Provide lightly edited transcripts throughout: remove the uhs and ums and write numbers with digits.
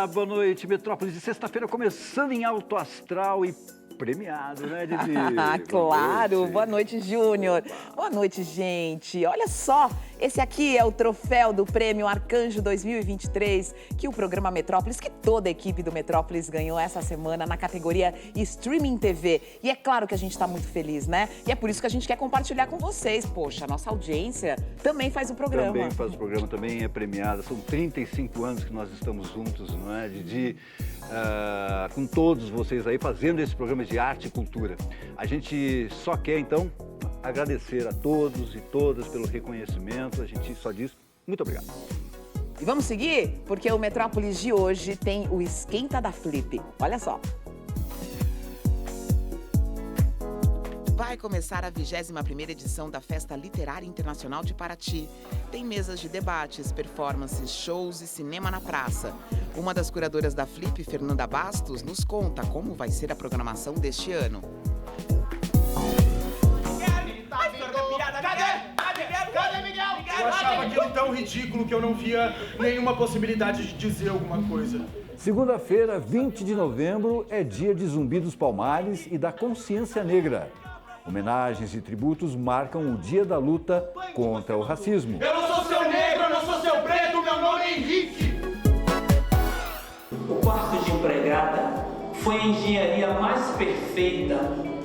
boa noite, Metrópolis de sexta-feira, começando em alto astral e premiado, né, Didi? Claro, boa noite, Júnior. Boa noite, gente. Olha só, esse aqui é o troféu do Prêmio Arcanjo 2023, que o programa Metrópolis, que toda a equipe do Metrópolis ganhou essa semana na categoria Streaming TV. E é claro que a gente tá muito feliz, né? E é por isso que a gente quer compartilhar com vocês. Poxa, a nossa audiência também faz o programa. Também faz o programa, também é premiada. São 35 anos que nós estamos juntos, não é, Didi? Com todos vocês aí fazendo esse programa de arte e cultura. A gente só quer, então, agradecer a todos e todas pelo reconhecimento. A gente só diz muito obrigado. E vamos seguir? Porque o Metrópolis de hoje tem o Esquenta da Flip. Olha só. Vai começar a 21ª edição da Festa Literária Internacional de Paraty. Tem mesas de debates, performances, shows e cinema na praça. Uma das curadoras da Flip, Fernanda Bastos, nos conta como vai ser a programação deste ano. Cadê Miguel? Eu achava aquilo tão ridículo que eu não via nenhuma possibilidade de dizer alguma coisa. Segunda-feira, 20 de novembro, é dia de Zumbi dos Palmares e da Consciência Negra. Homenagens e tributos marcam o dia da luta contra o racismo. Eu não sou seu negro, eu não sou seu preto, meu nome é Henrique. O quarto de empregada foi a engenharia mais perfeita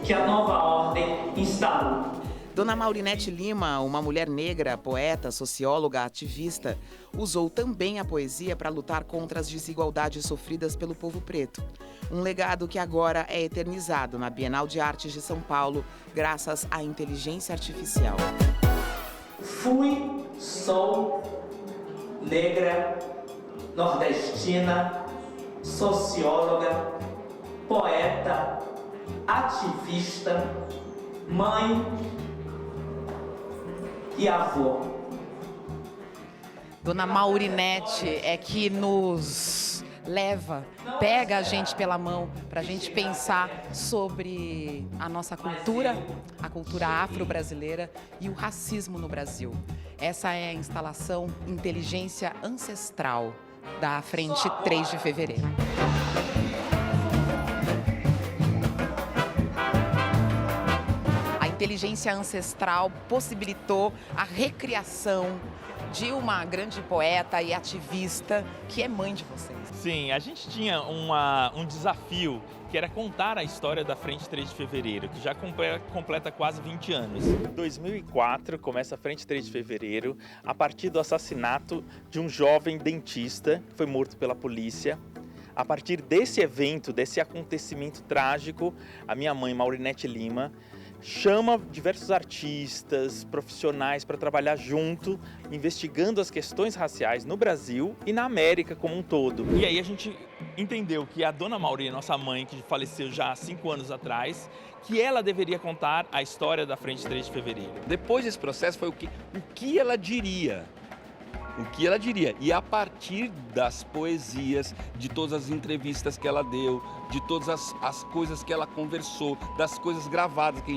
que a nova ordem instalou. Dona Maurinete Lima, uma mulher negra, poeta, socióloga, ativista, usou também a poesia para lutar contra as desigualdades sofridas pelo povo preto. Um legado que agora é eternizado na Bienal de Artes de São Paulo, graças à inteligência artificial. Fui, sou negra, nordestina, socióloga, poeta, ativista, mãe e avó. Dona Maurinete é que nos leva, pega a gente pela mão para a gente pensar sobre a nossa cultura, a cultura afro-brasileira e o racismo no Brasil. Essa é a instalação Inteligência Ancestral da Frente 3 de Fevereiro. A inteligência ancestral possibilitou a recriação de uma grande poeta e ativista que é mãe de vocês. Sim, a gente tinha um desafio, que era contar a história da Frente 3 de Fevereiro, que já completa quase 20 anos. Em 2004, começa a Frente 3 de Fevereiro, a partir do assassinato de um jovem dentista que foi morto pela polícia. A partir desse evento, desse acontecimento trágico, a minha mãe, Maurinete Lima, chama diversos artistas, profissionais para trabalhar junto, investigando as questões raciais no Brasil e na América como um todo. E aí a gente entendeu que a Dona Mauri, nossa mãe, que faleceu já há 5 anos atrás, que ela deveria contar a história da Frente 3 de Fevereiro. Depois desse processo foi o que ela diria. O que ela diria. E a partir das poesias, de todas as entrevistas que ela deu, de todas as coisas que ela conversou, das coisas gravadas que a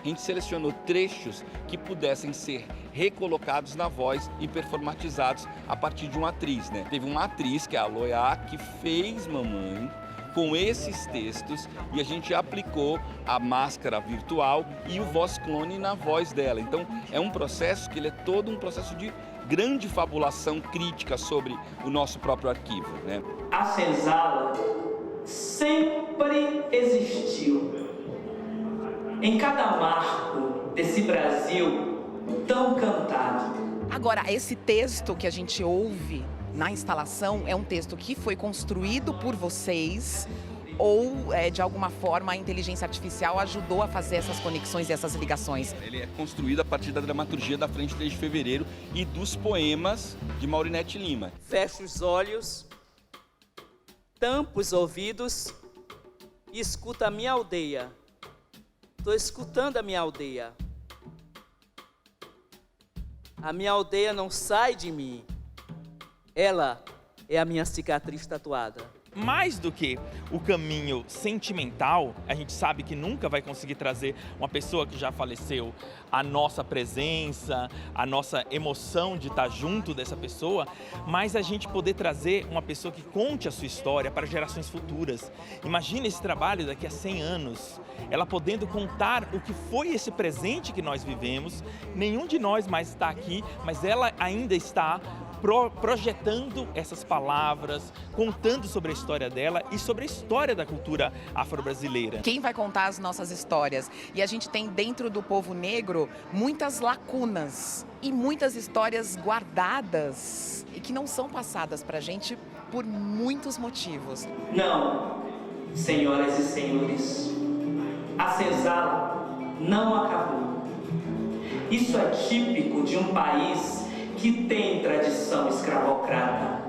gente selecionou trechos que pudessem ser recolocados na voz e performatizados a partir de uma atriz, né? Teve uma atriz, que é a Loiá, que fez Mamãe com esses textos e a gente aplicou a máscara virtual e o voz clone na voz dela. Então é um processo que ele é todo um processo de grande fabulação crítica sobre o nosso próprio arquivo, né? A senzala sempre existiu. Em cada marco desse Brasil tão cantado. Agora, esse texto que a gente ouve na instalação é um texto que foi construído por vocês ou, de alguma forma, a inteligência artificial ajudou a fazer essas conexões e essas ligações? Ele é construído a partir da dramaturgia da Frente 3 de Fevereiro e dos poemas de Maurinete Lima. Fecha os olhos, tampa os ouvidos e escuta a minha aldeia. Estou escutando a minha aldeia. A minha aldeia não sai de mim. Ela é a minha cicatriz tatuada. mais do que o caminho sentimental, a gente sabe que nunca vai conseguir trazer uma pessoa que já faleceu, a nossa presença, a nossa emoção de estar junto dessa pessoa, mas a gente poder trazer uma pessoa que conte a sua história para gerações futuras. Imagina esse trabalho daqui a 100 anos, ela podendo contar o que foi esse presente que nós vivemos. Nenhum de nós mais está aqui, mas ela ainda está projetando essas palavras, contando sobre a história dela e sobre a história da cultura afro-brasileira. Quem vai contar as nossas histórias? E a gente tem dentro do povo negro muitas lacunas e muitas histórias guardadas e que não são passadas pra gente por muitos motivos. Não, senhoras e senhores, a senzala não acabou. Isso é típico de um país que tem tradição escravocrata.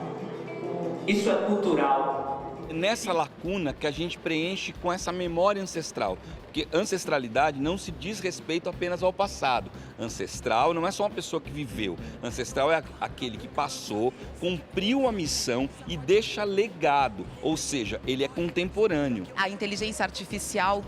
Isso é cultural. Nessa lacuna que a gente preenche com essa memória ancestral, porque ancestralidade não se diz respeito apenas ao passado. Ancestral não é só uma pessoa que viveu, ancestral é aquele que passou, cumpriu a missão e deixa legado, ou seja, ele é contemporâneo. A inteligência artificial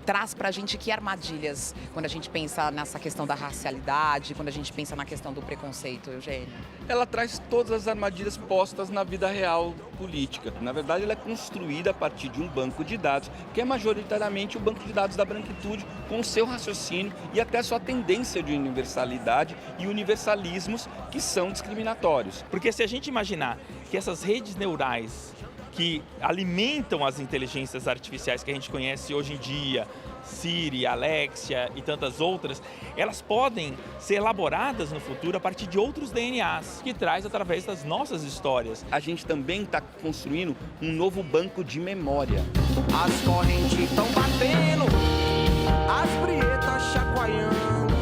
traz pra gente que armadilhas quando a gente pensa nessa questão da racialidade, quando a gente pensa na questão do preconceito, Eugênio? Ela traz todas as armadilhas postas na vida real política. Na verdade, ela é construída a partir de um banco de dados, que é majoritariamente o banco de dados da branquitude, com o seu raciocínio e até sua tendência de universalidade e universalismos que são discriminatórios. Porque se a gente imaginar que essas redes neurais que alimentam as inteligências artificiais que a gente conhece hoje em dia, Siri, Alexia e tantas outras, elas podem ser elaboradas no futuro a partir de outros DNAs, que traz através das nossas histórias. A gente também está construindo um novo banco de memória. As correntes estão batendo, as prietas chacoalhando,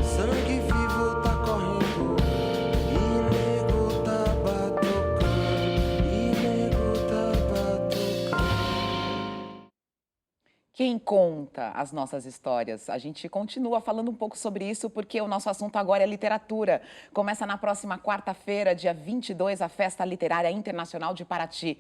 sangue vivo tá correndo, e nego tá batucando, e nego tá batucando. Quem conta as nossas histórias? A gente continua falando um pouco sobre isso porque o nosso assunto agora é literatura. Começa na próxima quarta-feira, dia 22, a Festa Literária Internacional de Paraty.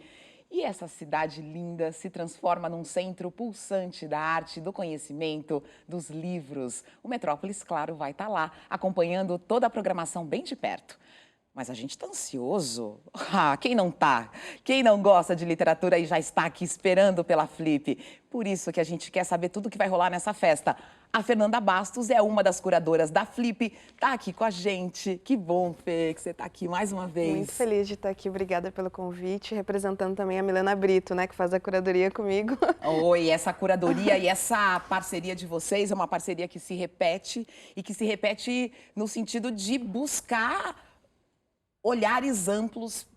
E essa cidade linda se transforma num centro pulsante da arte, do conhecimento, dos livros. O Metrópolis, claro, vai estar lá, acompanhando toda a programação bem de perto. Mas a gente está ansioso. Ah, quem não tá? Quem não gosta de literatura e já está aqui esperando pela Flip? Por isso que a gente quer saber tudo o que vai rolar nessa festa. A Fernanda Bastos é uma das curadoras da Flip, tá aqui com a gente. Que bom, Fê, que você tá aqui mais uma vez. Muito feliz de estar aqui, obrigada pelo convite, representando também a Milena Brito, né, que faz a curadoria comigo. Oi, essa curadoria e essa parceria de vocês é uma parceria que se repete e que se repete no sentido de buscar olhares amplos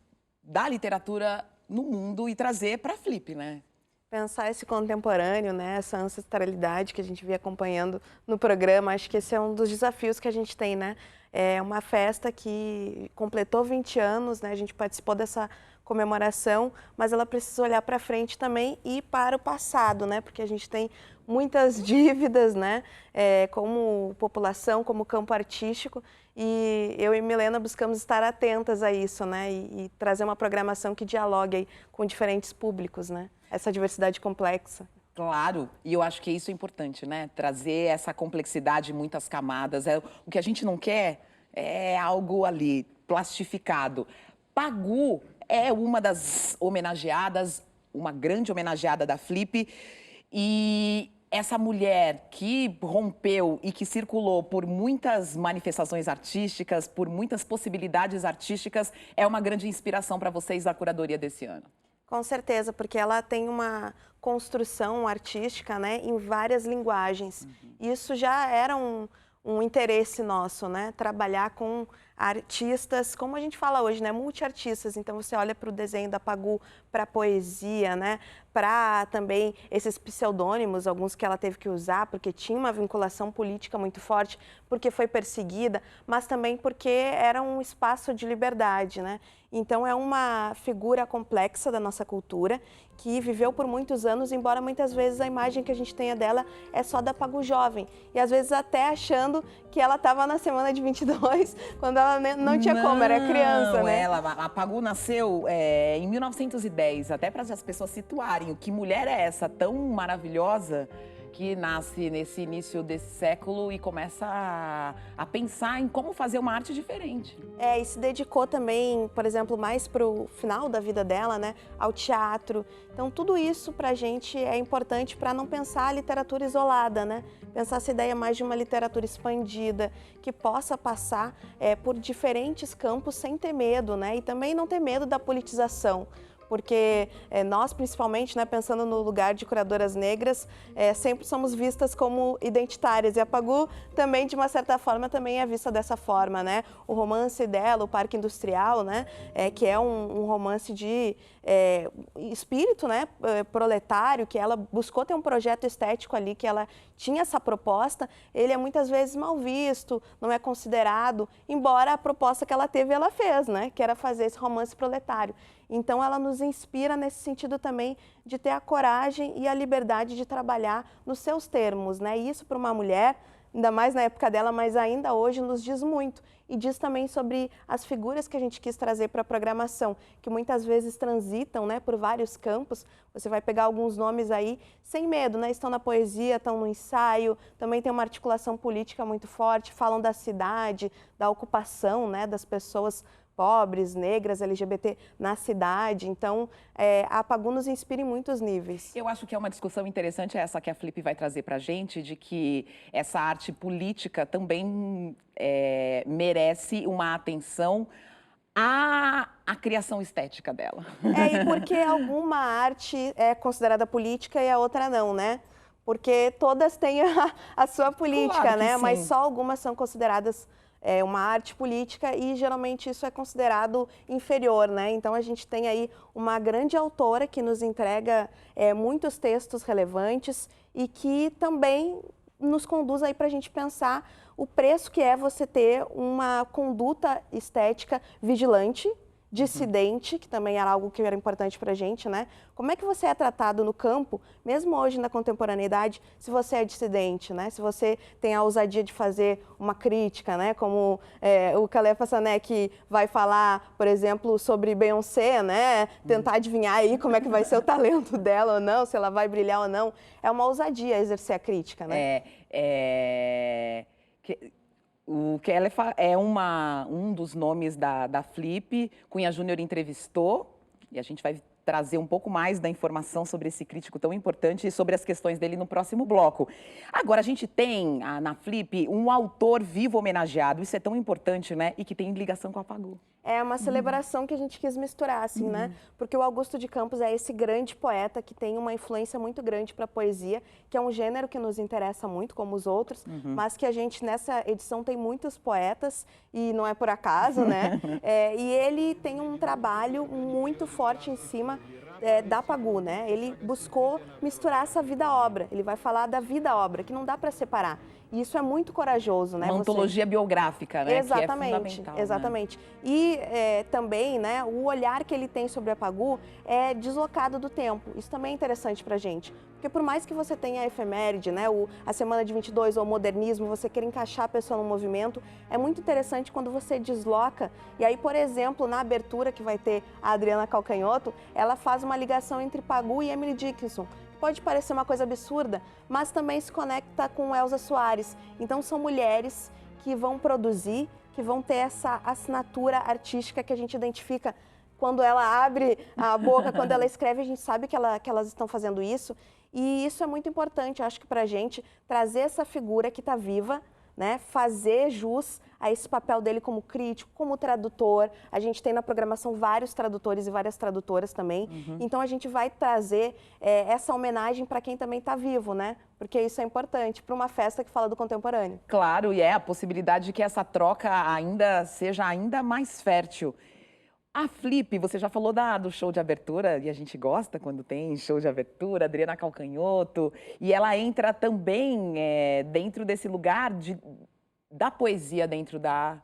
da literatura no mundo e trazer para a Flip, né? Pensar esse contemporâneo, né, essa ancestralidade que a gente vem acompanhando no programa, acho que esse é um dos desafios que a gente tem, né? É uma festa que completou 20 anos, né? A gente participou dessa comemoração, mas ela precisa olhar para frente também e para o passado, né? Porque a gente tem muitas dívidas, né? Como população, como campo artístico, e eu e Milena buscamos estar atentas a isso, né? E trazer uma programação que dialogue aí com diferentes públicos, né? Essa diversidade complexa. Claro, e eu acho que isso é importante, né? Trazer essa complexidade, muitas camadas. O que a gente não quer é algo ali plastificado. Pagu é uma das homenageadas, uma grande homenageada da Flip, e essa mulher que rompeu e que circulou por muitas manifestações artísticas, por muitas possibilidades artísticas, é uma grande inspiração para vocês da curadoria desse ano. Com certeza, porque ela tem uma construção artística, né, em várias linguagens. Isso já era um interesse nosso, né, trabalhar com artistas, como a gente fala hoje, né, multiartistas. Então você olha para o desenho da Pagu, para a poesia, né, para também esses pseudônimos, alguns que ela teve que usar porque tinha uma vinculação política muito forte, porque foi perseguida, mas também porque era um espaço de liberdade, né? Então é uma figura complexa da nossa cultura, que viveu por muitos anos, embora muitas vezes a imagem que a gente tenha dela é só da Pagu jovem. E às vezes até achando que ela estava na semana de 22, quando ela não tinha como, era criança, né? A Pagu nasceu em 1910, até para as pessoas situarem que mulher é essa tão maravilhosa que nasce nesse início desse século e começa a pensar em como fazer uma arte diferente. E se dedicou também, por exemplo, mais para o final da vida dela, né, ao teatro. Então, tudo isso para a gente é importante para não pensar a literatura isolada, né? Pensar essa ideia mais de uma literatura expandida, que possa passar por diferentes campos sem ter medo, né? E também não ter medo da politização. Porque nós, principalmente, né, pensando no lugar de curadoras negras, sempre somos vistas como identitárias. E a Pagu também, de uma certa forma, também é vista dessa forma, né? O romance dela, o Parque Industrial, né, que é um romance de espírito, né, proletário, que ela buscou ter um projeto estético ali, que ela tinha essa proposta, ele é muitas vezes mal visto, não é considerado, embora a proposta que ela teve, ela fez, né, que era fazer esse romance proletário. Então, ela nos inspira nesse sentido também de ter a coragem e a liberdade de trabalhar nos seus termos, né? E isso para uma mulher, ainda mais na época dela, mas ainda hoje nos diz muito. E diz também sobre as figuras que a gente quis trazer para a programação, que muitas vezes transitam, né, por vários campos. Você vai pegar alguns nomes aí sem medo, né? Estão na poesia, estão no ensaio, também tem uma articulação política muito forte, falam da cidade, da ocupação, né, das pessoas pobres, negras, LGBT na cidade. Então, a Pagu nos inspira em muitos níveis. Eu acho que é uma discussão interessante essa que a Flip vai trazer para a gente, de que essa arte política também merece uma atenção à criação estética dela. E porque alguma arte é considerada política e a outra não, né? Porque todas têm a sua política, claro, né? sim. Mas só algumas são consideradas uma arte política e geralmente isso é considerado inferior, né? Então a gente tem aí uma grande autora que nos entrega muitos textos relevantes e que também nos conduz aí para a gente pensar o preço que é você ter uma conduta estética vigilante, dissidente, que também era algo que era importante para a gente, né? Como é que você é tratado no campo, mesmo hoje na contemporaneidade, se você é dissidente, né? Se você tem a ousadia de fazer uma crítica, né? Como o Caleb Passanek vai falar, por exemplo, sobre Beyoncé, né? Tentar adivinhar aí como é que vai ser o talento dela ou não, se ela vai brilhar ou não. É uma ousadia exercer a crítica, né? O Kelly é um dos nomes da Flip. Cunha Júnior entrevistou e a gente vai trazer um pouco mais da informação sobre esse crítico tão importante e sobre as questões dele no próximo bloco. Agora, a gente tem na Flip um autor vivo homenageado, isso é tão importante, né? E que tem ligação com a Pagu. É uma celebração que a gente quis misturar, assim, né? Porque o Augusto de Campos é esse grande poeta que tem uma influência muito grande para a poesia, que é um gênero que nos interessa muito, como os outros, mas que a gente, nessa edição, tem muitos poetas, e não é por acaso, né? E ele tem um trabalho muito forte em cima da Pagu, né? Ele buscou misturar essa vida-obra, ele vai falar da vida-obra, que não dá para separar. E isso é muito corajoso, né? Uma antologia biográfica, né? Exatamente, que é fundamental, exatamente. Né? E também, né, o olhar que ele tem sobre a Pagu é deslocado do tempo. Isso também é interessante pra gente. Porque por mais que você tenha a efeméride, né, a Semana de 22 ou o modernismo, você queira encaixar a pessoa no movimento, é muito interessante quando você desloca. E aí, por exemplo, na abertura que vai ter a Adriana Calcanhoto, ela faz uma ligação entre Pagu e Emily Dickinson. Pode parecer uma coisa absurda, mas também se conecta com Elza Soares. Então, são mulheres que vão produzir, que vão ter essa assinatura artística que a gente identifica quando ela abre a boca, quando ela escreve, a gente sabe que elas estão fazendo isso. E isso é muito importante, eu acho que para a gente trazer essa figura que está viva, né, fazer jus a esse papel dele como crítico, como tradutor. A gente tem na programação vários tradutores e várias tradutoras também. Então a gente vai trazer essa homenagem para quem também está vivo, né? Porque isso é importante para uma festa que fala do contemporâneo. Claro, e a possibilidade de que essa troca seja ainda mais fértil. A Flip, você já falou do show de abertura, e a gente gosta quando tem show de abertura, Adriana Calcanhoto, e ela entra também dentro desse lugar da poesia dentro da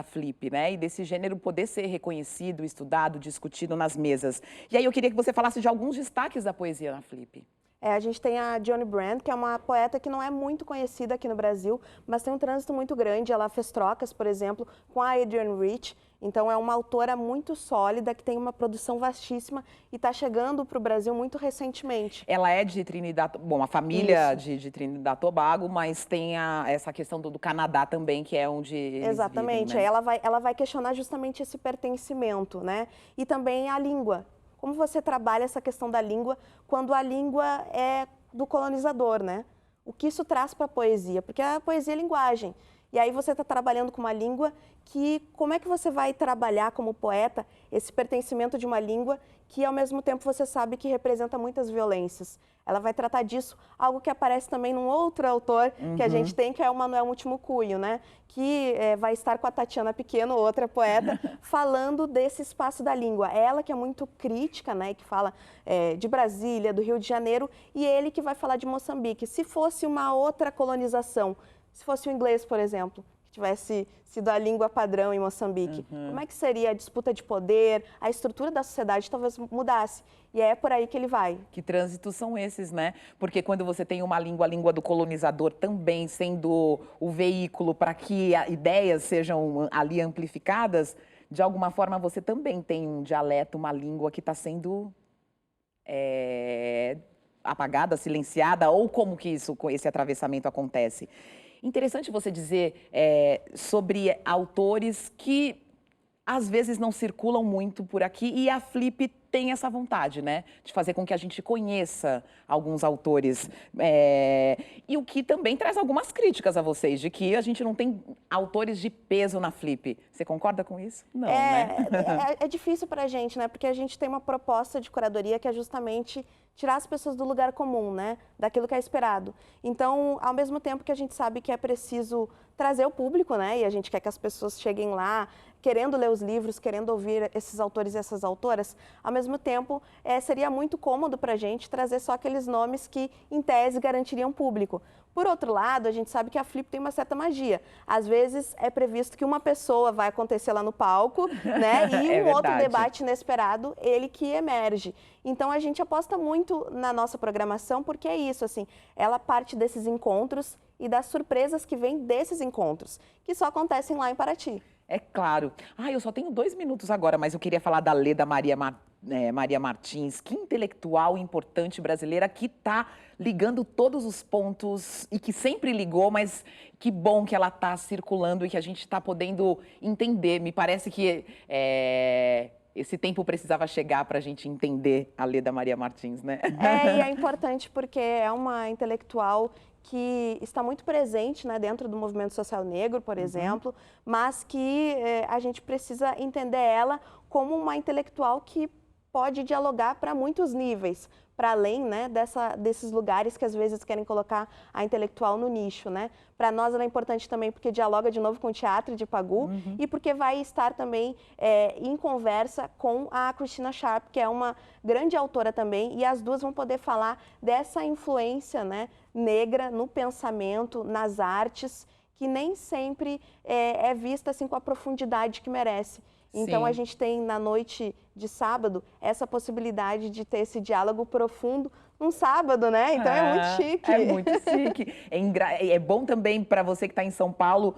Flip, né? E desse gênero poder ser reconhecido, estudado, discutido nas mesas. E aí eu queria que você falasse de alguns destaques da poesia na Flip. A gente tem a Dionne Brand, que é uma poeta que não é muito conhecida aqui no Brasil, mas tem um trânsito muito grande. Ela fez trocas, por exemplo, com a Adrienne Rich. Então, é uma autora muito sólida, que tem uma produção vastíssima e está chegando para o Brasil muito recentemente. Ela é de Trinidad, bom, a família de Trinidad e Tobago, mas tem essa questão do Canadá também, que é onde eles Exatamente, vivem, né? Aí ela vai questionar justamente esse pertencimento, né? E também a língua. Como você trabalha essa questão da língua quando a língua é do colonizador, né? O que isso traz para a poesia? Porque a poesia é linguagem. E aí você está trabalhando com uma língua que, como é que você vai trabalhar como poeta esse pertencimento de uma língua que, ao mesmo tempo, você sabe que representa muitas violências? Ela vai tratar disso, algo que aparece também num outro autor que a gente tem, que é o Manuel Muti Mukuyo, né? Que vai estar com a Tatiana Pequeno, outra poeta, falando desse espaço da língua. Ela que é muito crítica, né? Que fala de Brasília, do Rio de Janeiro, e ele que vai falar de Moçambique. Se fosse uma outra colonização, se fosse o inglês, por exemplo, que tivesse sido a língua padrão em Moçambique, como é que seria a disputa de poder, a estrutura da sociedade talvez mudasse. E é por aí que ele vai. Que trânsitos são esses, né? Porque quando você tem uma língua, a língua do colonizador também sendo o veículo para que ideias sejam ali amplificadas, de alguma forma você também tem um dialeto, uma língua que está sendo apagada, silenciada, ou como que esse atravessamento acontece. Interessante você dizer sobre autores que às vezes não circulam muito por aqui, e a Flip tem essa vontade, né, de fazer com que a gente conheça alguns autores. E o que também traz algumas críticas a vocês, de que a gente não tem autores de peso na Flip. Você concorda com isso? Não, né? É difícil pra gente, né, porque a gente tem uma proposta de curadoria que é justamente tirar as pessoas do lugar comum, né, daquilo que é esperado. Então, ao mesmo tempo que a gente sabe que é preciso trazer o público, né, e a gente quer que as pessoas cheguem lá querendo ler os livros, querendo ouvir esses autores e essas autoras, ao mesmo tempo, seria muito cômodo para a gente trazer só aqueles nomes que, em tese, garantiriam público. Por outro lado, a gente sabe que a Flip tem uma certa magia. Às vezes, é previsto que uma pessoa vai acontecer lá no palco, né, e outro debate inesperado, ele que emerge. Então, a gente aposta muito na nossa programação, porque é isso, assim, ela parte desses encontros e das surpresas que vêm desses encontros, que só acontecem lá em Paraty. É claro. Eu só tenho 2 minutos agora, mas eu queria falar da Leda Maria Martins, que intelectual importante brasileira que está ligando todos os pontos e que sempre ligou, mas que bom que ela está circulando e que a gente está podendo entender. Me parece que esse tempo precisava chegar para a gente entender a Leda Maria Martins, né? E é importante porque é uma intelectual que está muito presente, né, dentro do movimento social negro, por exemplo, mas que a gente precisa entender ela como uma intelectual que pode dialogar para muitos níveis, para além, né, desses lugares que às vezes querem colocar a intelectual no nicho, né? Para nós ela é importante também porque dialoga de novo com o teatro de Pagu e porque vai estar também em conversa com a Christina Sharp, que é uma grande autora também, e as duas vão poder falar dessa influência, né, negra no pensamento, nas artes, que nem sempre é vista assim com a profundidade que merece. Então, a gente tem, na noite de sábado, essa possibilidade de ter esse diálogo profundo num sábado, né? Então, é muito chique. É muito chique. É bom também para você que está em São Paulo,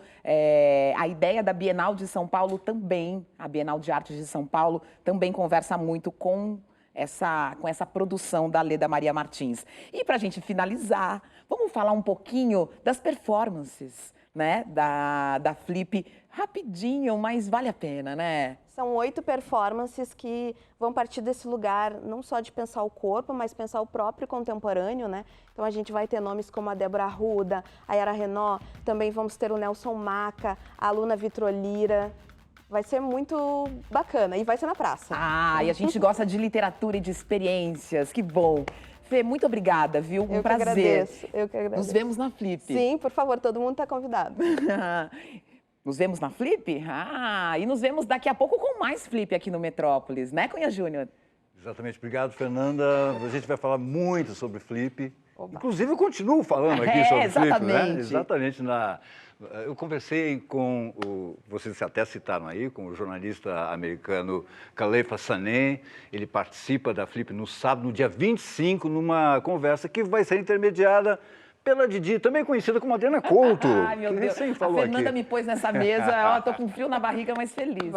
a ideia da Bienal de São Paulo também, a Bienal de Artes de São Paulo, também conversa muito com essa produção da Leda Maria Martins. E para a gente finalizar, vamos falar um pouquinho das performances, né, da Flip, rapidinho, mas vale a pena, né? São 8 performances que vão partir desse lugar, não só de pensar o corpo, mas pensar o próprio contemporâneo, né? Então a gente vai ter nomes como a Débora Arruda, a Yara Renault, também vamos ter o Nelson Maca, a Luna Vitrolira. Vai ser muito bacana e vai ser na praça. E a gente gosta de literatura e de experiências, que bom. Fê, muito obrigada, viu? Um prazer. Eu que agradeço. Nos vemos na Flip. Sim, por favor, todo mundo está convidado. Nos vemos na Flip? E nos vemos daqui a pouco com mais Flip aqui no Metrópolis, né, Cunha Júnior? Exatamente. Obrigado, Fernanda. A gente vai falar muito sobre Flip. Oba. Inclusive, eu continuo falando aqui sobre o Flip, né? Exatamente. Eu conversei com vocês até citaram aí, com o jornalista americano Kalefa Sané. Ele participa da Flip no sábado, no dia 25, numa conversa que vai ser intermediada pela Didi, também conhecida como Adriana Couto. Ai, meu que Deus. recém falou a Fernanda aqui. me pôs nessa mesa, tô com frio na barriga, mas feliz.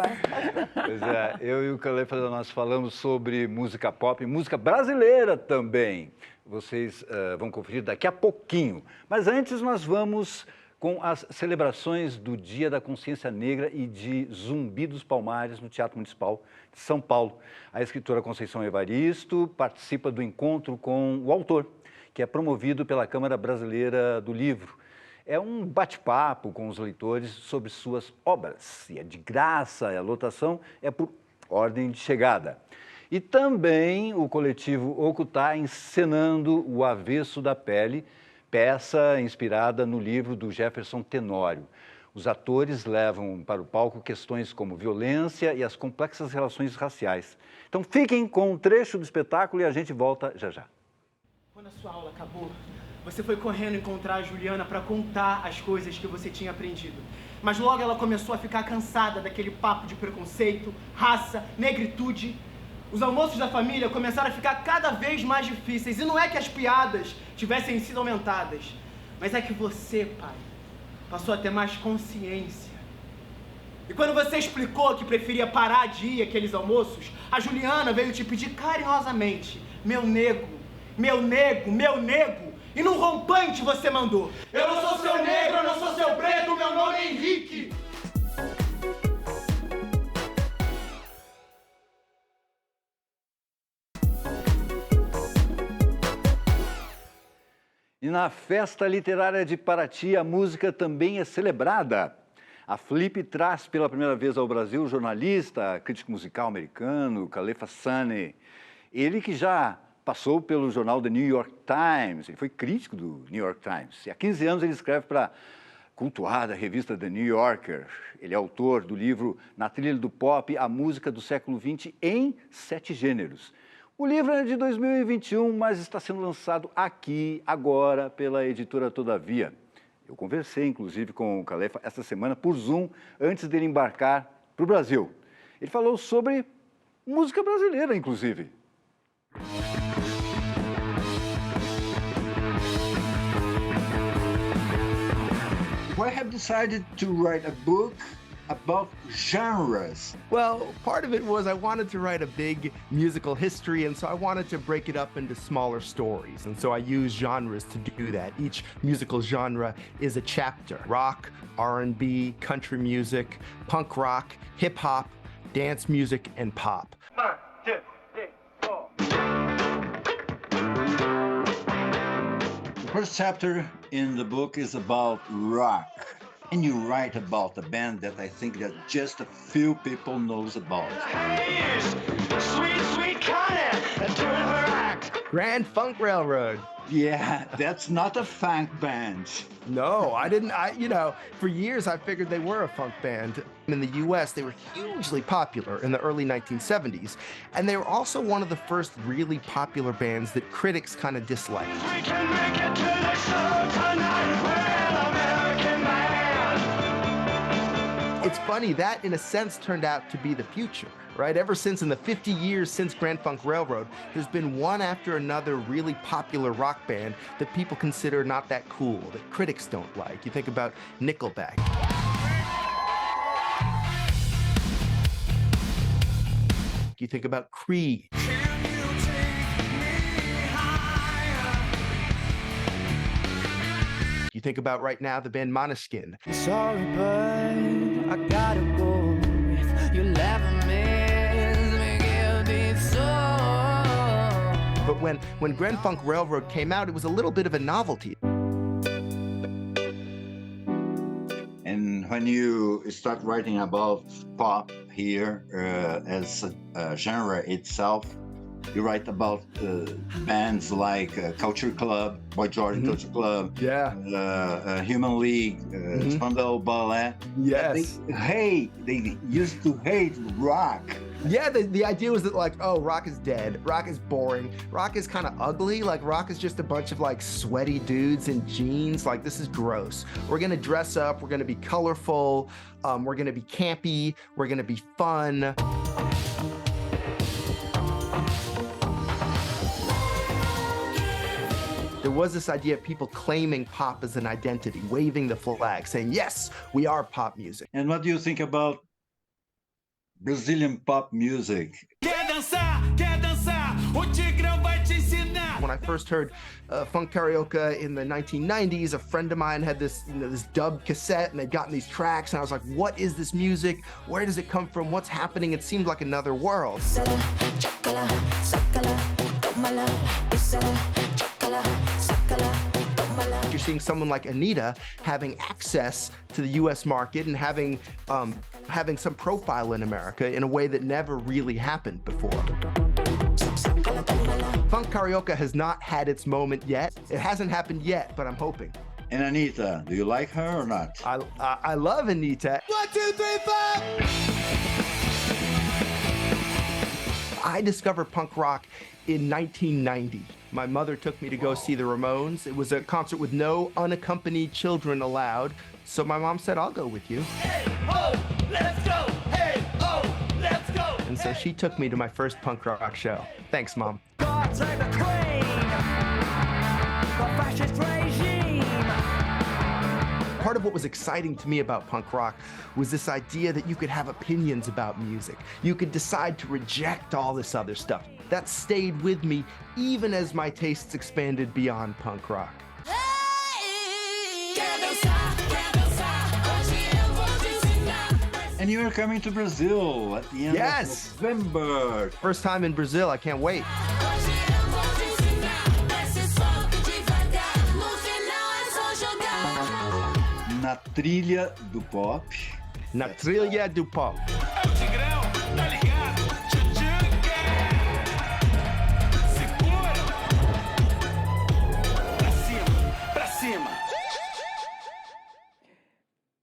Pois é, eu e o Kalefa, nós falamos sobre música pop, música brasileira também. Vocês vão conferir daqui a pouquinho. Mas antes nós vamos com as celebrações do Dia da Consciência Negra e de Zumbi dos Palmares no Teatro Municipal de São Paulo. A escritora Conceição Evaristo participa do encontro com o autor, que é promovido pela Câmara Brasileira do Livro. É um bate-papo com os leitores sobre suas obras. E é de graça, a lotação é por ordem de chegada. E também o coletivo Ocutá encenando O Avesso da Pele, peça inspirada no livro do Jefferson Tenório. Os atores levam para o palco questões como violência e as complexas relações raciais. Então fiquem com um trecho do espetáculo e a gente volta já já. Quando a sua aula acabou, você foi correndo encontrar a Juliana para contar as coisas que você tinha aprendido. Mas logo ela começou a ficar cansada daquele papo de preconceito, raça, negritude. Os almoços da família começaram a ficar cada vez mais difíceis. E não é que as piadas tivessem sido aumentadas, mas é que você, pai, passou a ter mais consciência. E quando você explicou que preferia parar de ir àqueles almoços, a Juliana veio te pedir carinhosamente: meu nego, meu nego, meu nego. E num rompante você mandou: eu não sou seu negro, eu não sou seu preto, meu nome é Henrique. E na Festa Literária de Paraty, a música também é celebrada. A Flip traz pela primeira vez ao Brasil o jornalista, crítico musical americano, Kalefa Sané. Ele que já passou pelo jornal The New York Times, ele foi crítico do New York Times. E há 15 anos ele escreve para a cultuada revista The New Yorker. Ele é autor do livro Na Trilha do Pop, a música do século XX em 7 gêneros. O livro é de 2021, mas está sendo lançado aqui, agora, pela editora Todavia. Eu conversei, inclusive, com o Kalefa esta semana por Zoom, antes dele embarcar para o Brasil. Ele falou sobre música brasileira, inclusive. Why have you decided to write a book about genres? Well, part of it was I wanted to write a big musical history, and so I wanted to break it up into smaller stories. And so I use genres to do that. Each musical genre is a chapter: rock, R&B, country music, punk rock, hip hop, dance music, and pop. 1, 2, 3, 4. The first chapter in the book is about rock. And you write about a band that I think that just a few people knows about. Sweet, sweet Connie, doing her act. Grand Funk Railroad. Yeah, that's not a funk band. No, for years I figured they were a funk band. In the US, they were hugely popular in the early 1970s, and they were also one of the first really popular bands that critics kind of disliked. We can make it to the show tonight. We're an American band. It's funny, that in a sense turned out to be the future, right? Ever since, in the 50 years since Grand Funk Railroad, there's been one after another really popular rock band that people consider not that cool, that critics don't like. You think about Nickelback. You think about Creed. You think about right now the band Måneskin. Sorry, but I gotta go. If you never miss me, give me so. But when Grand Funk Railroad came out, it was a little bit of a novelty. And when you start writing about pop here as a genre itself, you write about bands like Culture Club, Boy George and Culture Club, Human League, Spandau Ballet. Yes. They used to hate rock. Yeah, the idea was that like, oh, rock is dead, rock is boring, rock is kind of ugly, like rock is just a bunch of like sweaty dudes in jeans, like this is gross. We're gonna dress up, we're gonna be colorful, we're gonna be campy, we're gonna be fun. There was this idea of people claiming pop as an identity, waving the flag, saying, yes, we are pop music. And what do you think about Brazilian pop music? When I first heard funk karaoke in the 1990s, a friend of mine had this, this dubbed cassette, and they'd gotten these tracks, and I was like, what is this music? Where does it come from? What's happening? It seemed like another world. You're seeing someone like Anitta having access to the U.S. market and having some profile in America in a way that never really happened before. Funk karaoke has not had its moment yet. It hasn't happened yet, but I'm hoping. And Anitta, do you like her or not? I love Anitta. 1, 2, 3, 4. I discovered punk rock in 1990. My mother took me to go see the Ramones. It was a concert with no unaccompanied children allowed. So my mom said, I'll go with you. Hey, ho, let's go! Hey, ho, let's go! And so she took me to my first punk rock show. Thanks, Mom. God save the Queen! The fascist regime! Part of what was exciting to me about punk rock was this idea that you could have opinions about music. You could decide to reject all this other stuff. That stayed with me even as my tastes expanded beyond punk rock. And you are coming to Brazil at the end of November. First time in Brazil, I can't wait. Na trilha do pop. Na trilha do pop.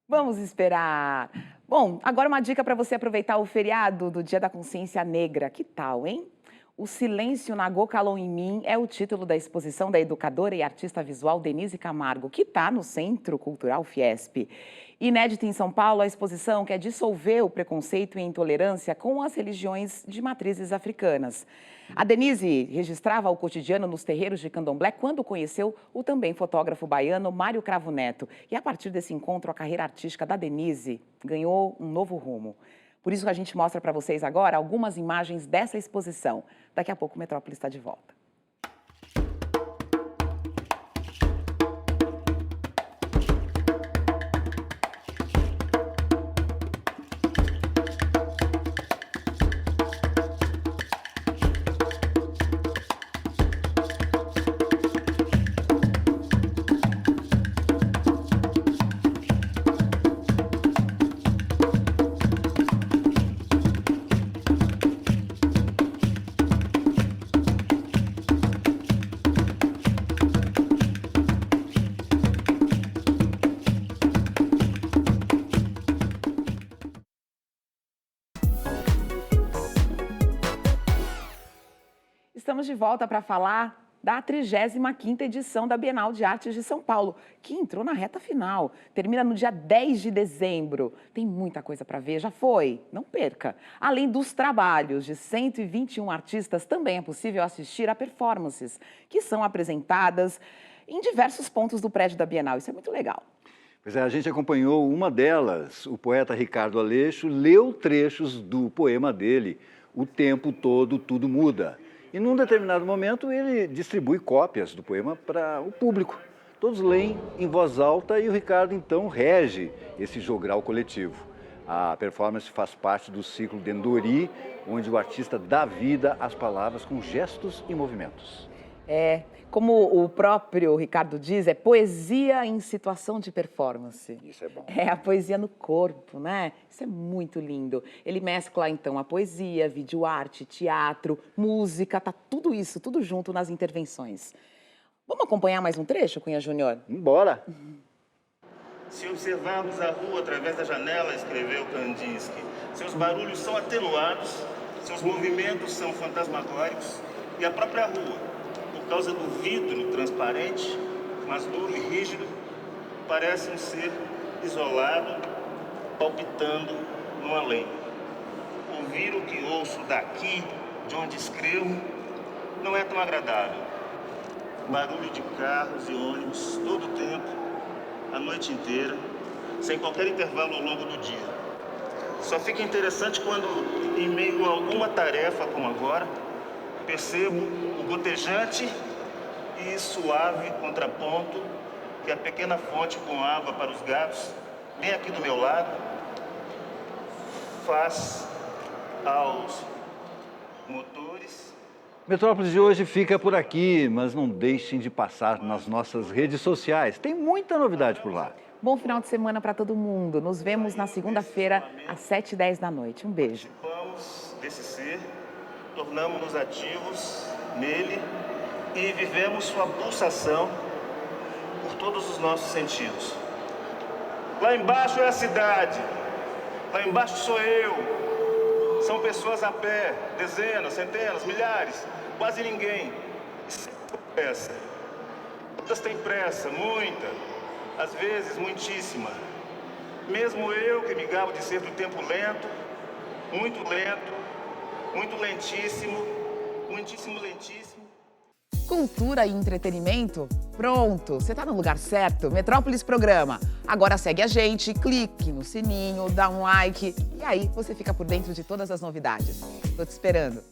Vamos esperar. Bom, agora uma dica para você aproveitar o feriado do Dia da Consciência Negra. Que tal, hein? O Silêncio Nagô Calou em Mim é o título da exposição da educadora e artista visual Denise Camargo, que está no Centro Cultural Fiesp. Inédita em São Paulo, a exposição quer dissolver o preconceito e a intolerância com as religiões de matrizes africanas. A Denise registrava o cotidiano nos terreiros de Candomblé quando conheceu o também fotógrafo baiano Mário Cravo Neto. E a partir desse encontro, a carreira artística da Denise ganhou um novo rumo. Por isso que a gente mostra para vocês agora algumas imagens dessa exposição. Daqui a pouco o Metrópolis está de volta. Estamos de volta para falar da 35ª edição da Bienal de Artes de São Paulo, que entrou na reta final. Termina no dia 10 de dezembro. Tem muita coisa para ver, já foi? Não perca. Além dos trabalhos de 121 artistas, também é possível assistir a performances, que são apresentadas em diversos pontos do prédio da Bienal. Isso é muito legal. Pois é, a gente acompanhou uma delas. O poeta Ricardo Aleixo leu trechos do poema dele, O Tempo Todo Tudo Muda. E num determinado momento ele distribui cópias do poema para o público. Todos leem em voz alta e o Ricardo então rege esse jogral coletivo. A performance faz parte do ciclo Dendori, onde o artista dá vida às palavras com gestos e movimentos. Como o próprio Ricardo diz, é poesia em situação de performance. Isso é bom. É a poesia no corpo, né? Isso é muito lindo. Ele mescla, então, a poesia, videoarte, teatro, música, tá tudo isso, tudo junto nas intervenções. Vamos acompanhar mais um trecho, Cunha Júnior? Bora! Se observarmos a rua através da janela, escreveu Kandinsky, seus barulhos são atenuados Seus movimentos são fantasmagóricos e a própria rua, por causa do vidro transparente, mas duro e rígido, parece um ser isolado, palpitando no além. Ouvir o que ouço daqui, de onde escrevo, não é tão agradável. Barulho de carros e ônibus todo o tempo, a noite inteira, sem qualquer intervalo ao longo do dia. Só fica interessante quando, em meio a alguma tarefa como agora, percebo o gotejante e suave contraponto que a pequena fonte com água para os gatos, bem aqui do meu lado, faz aos motores. Metrópolis de hoje fica por aqui, mas não deixem de passar nas nossas redes sociais. Tem muita novidade por lá. Bom final de semana para todo mundo. Nos vemos na segunda-feira, às 7h10 da noite. Um beijo. Participamos desse ser, tornamos-nos ativos nele e vivemos sua pulsação por todos os nossos sentidos. Lá embaixo é a cidade, lá embaixo sou eu. São pessoas a pé, dezenas, centenas, milhares, quase ninguém. Pressa. Todas têm pressa, muita, às vezes muitíssima. Mesmo eu, que me gabo de ser do tempo lento, muito lentíssimo, muitíssimo lentíssimo. Cultura e entretenimento? Pronto, você está no lugar certo. Metrópolis Programa. Agora segue a gente, clique no sininho, dá um like e aí você fica por dentro de todas as novidades. Tô te esperando.